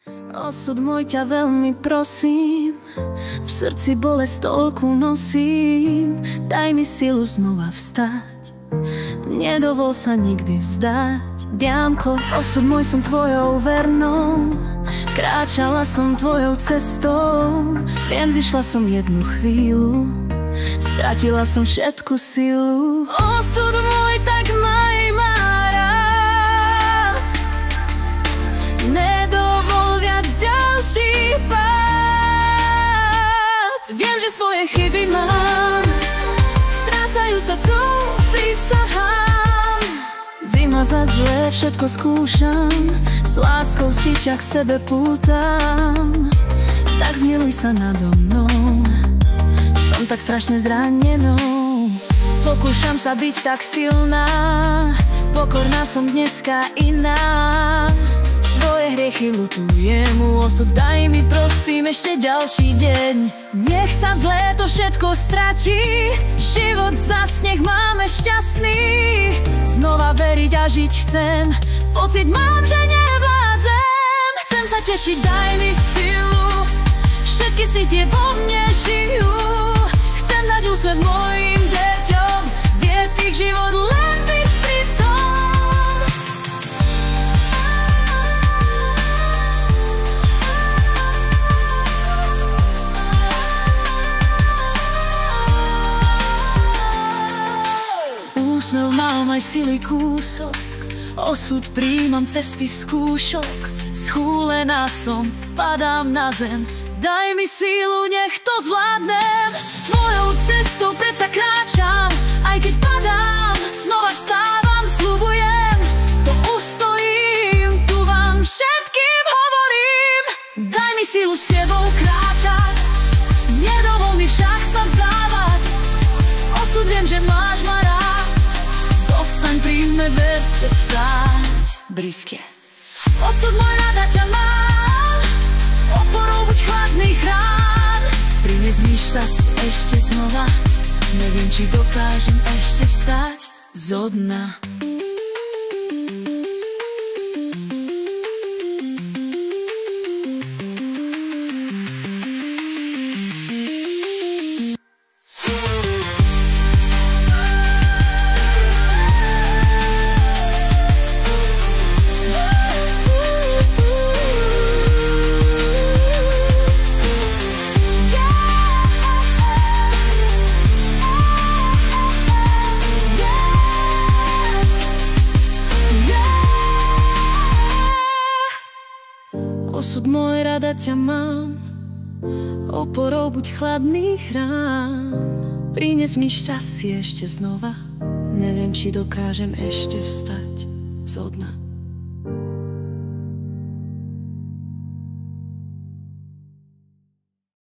Osud môj, ťa veľmi prosím, v srdci bolesť toľku nosím. Daj mi silu znova vstať, nedovol sa nikdy vzdať. Dianko, osud môj, som tvojou vernou, kráčala som tvojou cestou. Viem, zišla som jednu chvíľu, stratila som všetku silu. Osud môj, tak maj ma rád, nedovol viac ďalší pád. Viem, že svoje chyby mám, strácajú sa tu, prisahám. Vymazať zlé všetko skúšam, s láskou si ťa k sebe pútam. Tak zmiluj sa nado mnou, som tak strašne zranenou. Pokúšam sa byť tak silná, pokorná som dneska iná. Svoje hriechy ľutujem, osud, daj mi prosím ešte ďalší deň. Nech sa zlé to všetko stratí, život zas nech máme šťastný. Znova veriť a žiť chcem, pocit mám, že nevládzem. Chcem sa tešiť, daj mi silu, všetky sny tie vo mne žijú. Chcem dať úsmev mojim deťom, viesť ich život, len byť pri tom. Úsmev mám aj sily kúsok, osud príjmam cesty skúšok. Schúlená som, padám na zem, daj mi sílu, nech to zvládnem. Tvojou cestou predsa kráčam, aj keď padám, znova vstávam, sľubujem, to ustojím, tu vám všetkým hovorím. Daj mi sílu s tebou kráčať, nedovol mi však sa vzdávať. Osud, viem, že máš ma rád, zostaň pri mne, verte stáť brivke. Osud môj, rada ťa mám, oporou buď chladný chrán. Prinies mi šťastie ešte znova, neviem, či dokážem ešte vstať zo dna. Osud môj, rada ťa mám, oporou buď chladný chrám. Prines mi šťastie ešte znova, neviem, či dokážem ešte vstať zo dna.